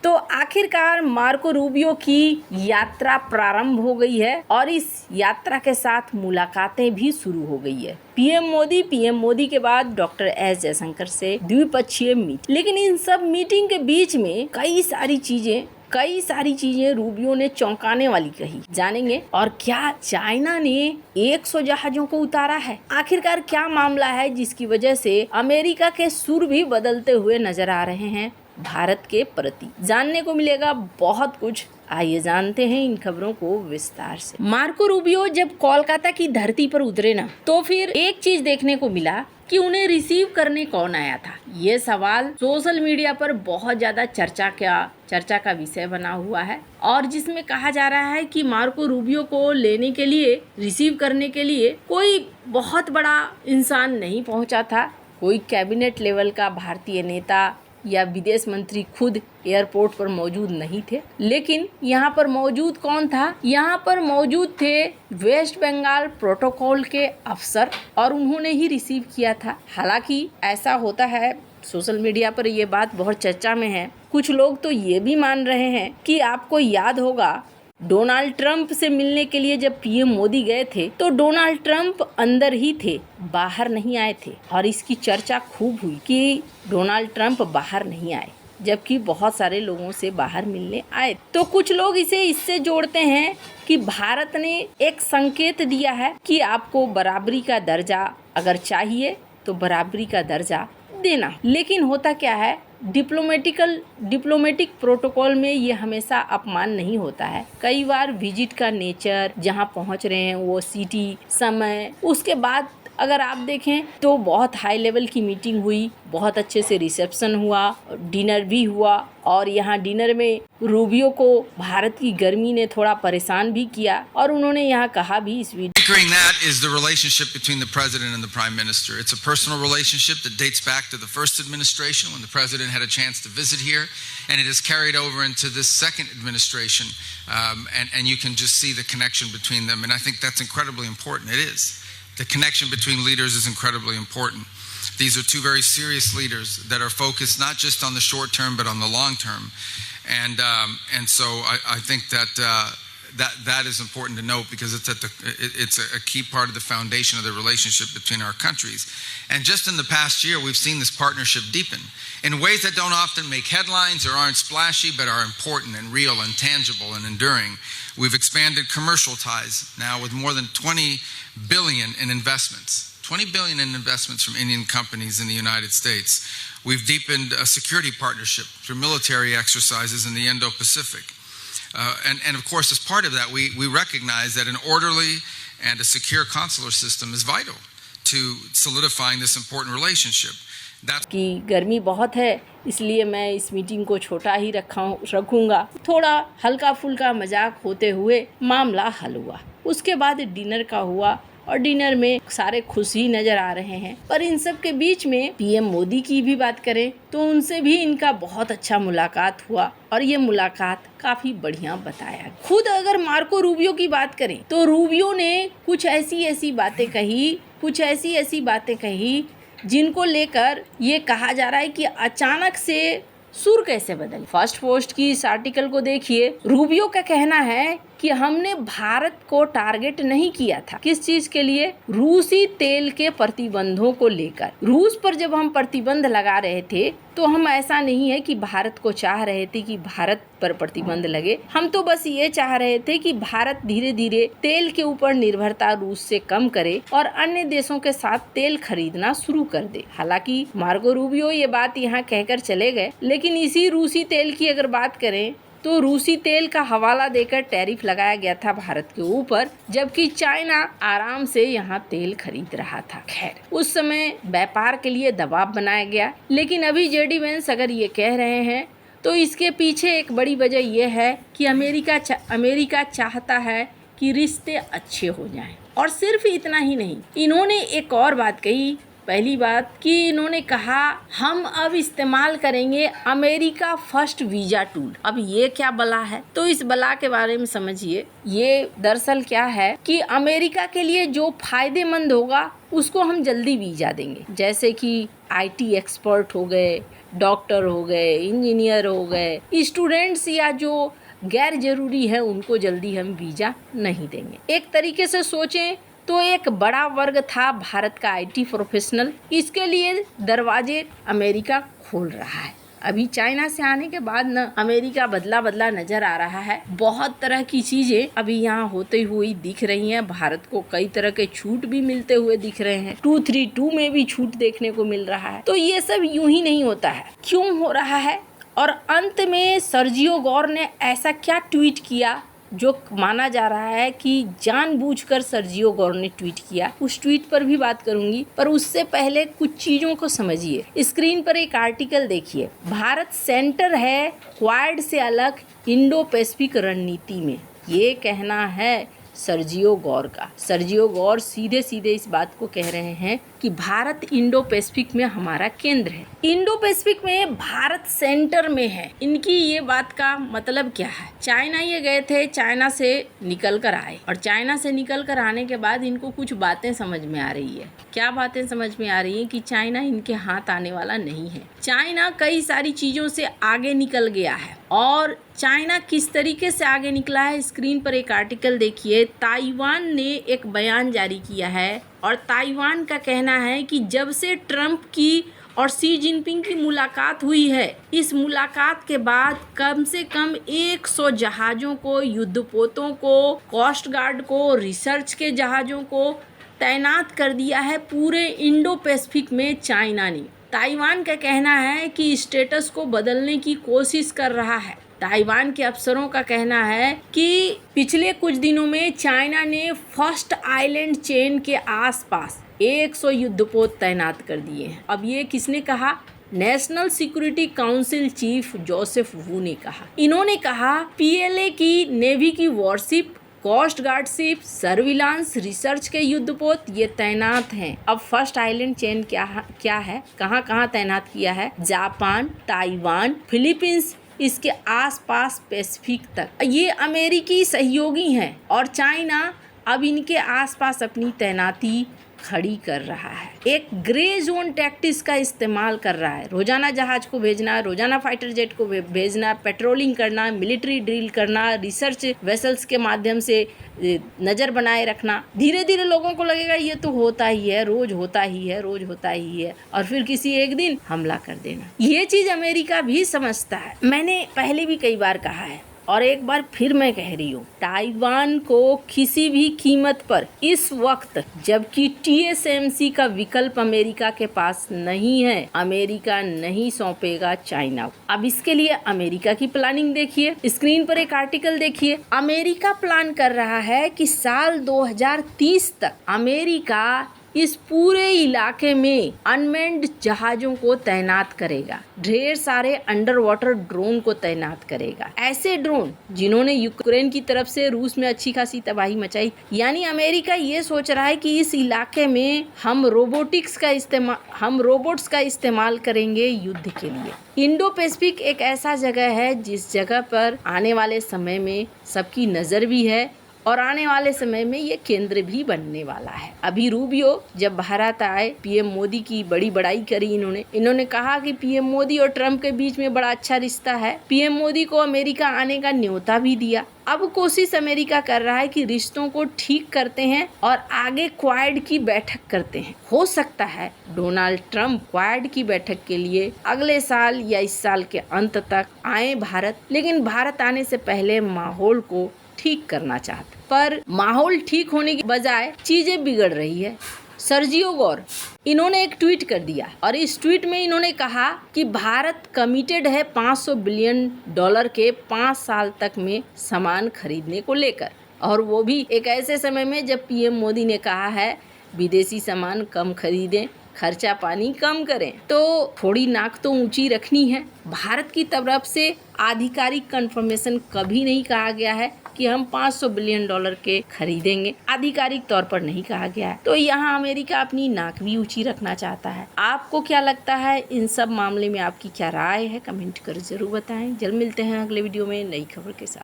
तो आखिरकार Marco Rubio की यात्रा प्रारंभ हो गई है और इस यात्रा के साथ मुलाकातें भी शुरू हो गई है। पीएम मोदी के बाद डॉक्टर एस जयशंकर से द्विपक्षीय मीटिंग, लेकिन इन सब मीटिंग के बीच में कई सारी चीजें रूबियो ने चौंकाने वाली कही। जानेंगे और क्या चाइना ने 100 जहाजों को उतारा है, आखिरकार क्या मामला है जिसकी वजह से अमेरिका के सुर भी बदलते हुए नजर आ रहे हैं भारत के प्रति। जानने को मिलेगा बहुत कुछ, आइए जानते हैं इन खबरों को विस्तार से। मार्को रूबियो जब कोलकाता की धरती पर उतरे ना, तो फिर एक चीज देखने को मिला कि उन्हें रिसीव करने कौन आया था। ये सवाल सोशल मीडिया पर बहुत ज्यादा चर्चा का विषय बना हुआ है और जिसमें कहा जा रहा है कि मार्को रूबियो को लेने के लिए, रिसीव करने के लिए कोई बहुत बड़ा इंसान नहीं पहुंचा था। कोई कैबिनेट लेवल का भारतीय नेता या विदेश मंत्री खुद एयरपोर्ट पर मौजूद नहीं थे। लेकिन यहाँ पर मौजूद कौन था? यहाँ पर मौजूद थे वेस्ट बंगाल प्रोटोकॉल के अफसर और उन्होंने ही रिसीव किया था। हालांकि ऐसा होता है, सोशल मीडिया पर ये बात बहुत चर्चा में है। कुछ लोग तो ये भी मान रहे हैं कि आपको याद होगा डोनाल्ड ट्रंप से मिलने के लिए जब पीएम मोदी गए थे तो डोनाल्ड ट्रंप अंदर ही थे, बाहर नहीं आए थे और इसकी चर्चा खूब हुई कि डोनाल्ड ट्रंप बाहर नहीं आए, जबकि बहुत सारे लोगों से बाहर मिलने आए। तो कुछ लोग इसे इससे जोड़ते हैं कि भारत ने एक संकेत दिया है कि आपको बराबरी का दर्जा अगर चाहिए तो बराबरी का दर्जा देना। लेकिन होता क्या है, डिप्लोमेटिक प्रोटोकॉल में ये हमेशा अपमान नहीं होता है। कई बार विजिट का नेचर, जहाँ पहुँच रहे हैं वो सिटी, समय, उसके बाद अगर आप देखें तो बहुत हाई लेवल की मीटिंग हुई, बहुत अच्छे से रिसेप्शन हुआ, डिनर भी हुआ और यहाँ डिनर में रूबियो को भारत की गर्मी ने थोड़ा परेशान भी किया और उन्होंने यहाँ कहा भी इस video Anchoring that is the relationship between the president and the prime minister. It's a personal relationship that dates back to the first administration when the president had a chance to visit here, and it has carried over into this second administration, and you can just see the connection between them, and I think that's incredibly important. It is. The connection between leaders is incredibly important. These are two very serious leaders that are focused not just on the short term but on the long term, and so I think that is important to note because it's a key part of the foundation of the relationship between our countries. And just in the past year, we've seen this partnership deepen in ways that don't often make headlines or aren't splashy, but are important and real and tangible and enduring. We've expanded commercial ties now with more than 20 billion in investments. 20 billion in investments from Indian companies in the United States. We've deepened a security partnership through military exercises in the Indo-Pacific. And of course, as part of that, we recognize that an orderly and a secure consular system is vital to solidifying this important relationship. कि गर्मी बहुत है इसलिए मैं इस meeting को छोटा ही रखूंगा। थोड़ा हल्का फुल्का मजाक होते हुए मामला हल हुआ। उसके बाद डिनर का हुआ और डिनर में सारे खुश ही नजर आ रहे हैं। पर इन सब के बीच में पीएम मोदी की भी बात करें तो उनसे भी इनका बहुत अच्छा मुलाकात हुआ और ये मुलाकात काफी बढ़िया बताया। खुद अगर मार्को रूबियो की बात करें तो रूबियो ने कुछ ऐसी बातें कही जिनको लेकर ये कहा जा रहा है कि अचानक से सुर कैसे बदल। फर्स्ट पोस्ट की इस आर्टिकल को देखिए। रूबियो का कहना है कि हमने भारत को टारगेट नहीं किया था। किस चीज के लिए? रूसी तेल के प्रतिबंधों को लेकर। रूस पर जब हम प्रतिबंध लगा रहे थे तो हम ऐसा नहीं है कि भारत को चाह रहे थे कि भारत पर प्रतिबंध लगे। हम तो बस ये चाह रहे थे कि भारत धीरे धीरे तेल के ऊपर निर्भरता रूस से कम करे और अन्य देशों के साथ तेल खरीदना शुरू कर दे। हालांकि मार्को रूबियो ये बात यहाँ कहकर चले गए, लेकिन इसी रूसी तेल की अगर बात करें तो रूसी तेल का हवाला देकर टैरिफ लगाया गया था भारत के ऊपर, जबकि चाइना आराम से यहाँ तेल खरीद रहा था। खैर, उस समय व्यापार के लिए दबाव बनाया गया, लेकिन अभी जेडी वेंस अगर ये कह रहे हैं तो इसके पीछे एक बड़ी वजह यह है कि अमेरिका चाहता है कि रिश्ते अच्छे हो जाएं। और सिर्फ इतना ही नहीं, इन्होंने एक और बात कही। पहली बात कि इन्होंने कहा हम अब इस्तेमाल करेंगे अमेरिका फर्स्ट वीजा टूल। अब ये क्या बला है? तो इस बला के बारे में समझिए। ये दरअसल क्या है कि अमेरिका के लिए जो फायदेमंद होगा उसको हम जल्दी वीजा देंगे, जैसे कि आईटी एक्सपर्ट हो गए, डॉक्टर हो गए, इंजीनियर हो गए, स्टूडेंट्स या जो गैर जरूरी है उनको जल्दी हम वीज़ा नहीं देंगे। एक तरीके से सोचें तो एक बड़ा वर्ग था भारत का आईटी प्रोफेशनल, इसके लिए दरवाजे अमेरिका खोल रहा है। अभी चाइना से आने के बाद न अमेरिका बदला बदला नजर आ रहा है। बहुत तरह की चीजें अभी यहाँ होते हुई दिख रही हैं। भारत को कई तरह के छूट भी मिलते हुए दिख रहे हैं। 232 में भी छूट देखने को मिल रहा है। तो ये सब यूं ही नहीं होता है, क्यों हो रहा है? और अंत में सर्जियो गौर ने ऐसा क्या ट्वीट किया जो माना जा रहा है कि जानबूझकर सर्जियो गौर ने ट्वीट किया। उस ट्वीट पर भी बात करूंगी, पर उससे पहले कुछ चीज़ों को समझिए। स्क्रीन पर एक आर्टिकल देखिए। भारत सेंटर है क्वाड से अलग इंडो पैसिफिक रणनीति में, ये कहना है सर्जियो गौर का। सर्जियो गौर सीधे सीधे इस बात को कह रहे हैं कि भारत इंडो पैसिफिक में हमारा केंद्र है। इंडो पैसिफिक में भारत सेंटर में है। इनकी ये बात का मतलब क्या है? चाइना ये गए थे, चाइना से निकल कर आए और चाइना से निकल कर आने के बाद इनको कुछ बातें समझ में आ रही है। क्या बातें समझ में आ रही है? कि चाइना इनके हाथ आने वाला नहीं है। चाइना कई सारी चीज़ों से आगे निकल गया है। और चाइना किस तरीके से आगे निकला है, स्क्रीन पर एक आर्टिकल देखिए। ताइवान ने एक बयान जारी किया है और ताइवान का कहना है कि जब से ट्रंप की और शी जिनपिंग की मुलाकात हुई है, इस मुलाकात के बाद कम से कम 100 जहाज़ों को, युद्धपोतों को, कोस्ट गार्ड को, रिसर्च के जहाज़ों को तैनात कर दिया है पूरे इंडो पैसिफिक में चाइना ने। ताइवान का कहना है कि स्टेटस को बदलने की कोशिश कर रहा है। ताइवान के अफसरों का कहना है कि पिछले कुछ दिनों में चाइना ने फर्स्ट आइलैंड चेन के आसपास 100 युद्धपोत तैनात कर दिए हैं। अब ये किसने कहा? National security council chief Joseph Wu ने कहा। इन्होंने कहा पीएलए की नेवी की warship, coast guard ship, surveillance, research के युद्धपोत ये तैनात हैं। अब फर्स्ट आइलैंड चेन क्या है, कहाँ कहाँ तैनात किया है? जापान, ताइवान, फिलीपींस, इसके आसपास पैसिफिक तक। ये अमेरिकी सहयोगी हैं और चाइना अब इनके आसपास अपनी तैनाती खड़ी कर रहा है। एक ग्रे जोन टैक्टिक्स का इस्तेमाल कर रहा है। रोजाना जहाज को भेजना, रोजाना फाइटर जेट को भेजना, पेट्रोलिंग करना, मिलिट्री ड्रिल करना, रिसर्च वेसल्स के माध्यम से नज़र बनाए रखना। धीरे धीरे लोगों को लगेगा ये तो होता ही है, रोज होता ही है, रोज होता ही है, और फिर किसी एक दिन हमला कर देना। ये चीज़ अमेरिका भी समझता है। मैंने पहले भी कई बार कहा है और एक बार फिर मैं कह रही हूँ, ताइवान को किसी भी कीमत पर इस वक्त, जबकि TSMC का विकल्प अमेरिका के पास नहीं है, अमेरिका नहीं सौंपेगा चाइना को। अब इसके लिए अमेरिका की प्लानिंग देखिए। स्क्रीन पर एक आर्टिकल देखिए। अमेरिका प्लान कर रहा है कि साल 2030 तक अमेरिका इस पूरे इलाके में अनमैन्ड जहाजों को तैनात करेगा, ढेर सारे अंडर वाटर ड्रोन को तैनात करेगा। ऐसे ड्रोन जिन्होंने यूक्रेन की तरफ से रूस में अच्छी खासी तबाही मचाई। यानी अमेरिका ये सोच रहा है कि इस इलाके में हम रोबोट्स का इस्तेमाल करेंगे युद्ध के लिए। इंडो पैसिफिक एक ऐसा जगह है जिस जगह पर आने वाले समय में सबकी नज़र भी है और आने वाले समय में ये केंद्र भी बनने वाला है। अभी रूबियो जब भारत आए, पीएम मोदी की बड़ी बड़ाई करी इन्होंने कहा कि पीएम मोदी और ट्रंप के बीच में बड़ा अच्छा रिश्ता है। पीएम मोदी को अमेरिका आने का न्योता भी दिया। अब कोशिश अमेरिका कर रहा है कि रिश्तों को ठीक करते हैं और आगे क्वाड की बैठक करते हैं। हो सकता है डोनाल्ड ट्रंप क्वाड की बैठक के लिए अगले साल या इस साल के अंत तक आए भारत, लेकिन भारत आने से पहले माहौल को ठीक करना चाहते, पर माहौल ठीक होने की बजाय चीजें बिगड़ रही है। सर्जियो गौर इन्होंने एक ट्वीट कर दिया और इस ट्वीट में इन्होंने कहा कि भारत कमिटेड है $500 बिलियन के 5 साल तक में सामान खरीदने को लेकर, और वो भी एक ऐसे समय में जब पीएम मोदी ने कहा है विदेशी सामान कम खरीदें, खर्चा पानी कम करें। तो थोड़ी नाक तो ऊंची रखनी है। भारत की तरफ से आधिकारिक कंफर्मेशन कभी नहीं कहा गया है कि हम $500 बिलियन के खरीदेंगे, आधिकारिक तौर पर नहीं कहा गया है। तो यहाँ अमेरिका अपनी नाक भी ऊंची रखना चाहता है। आपको क्या लगता है इन सब मामले में? आपकी क्या राय है? कमेंट कर जरूर बताएं। जल्द मिलते हैं अगले वीडियो में नई खबर के साथ।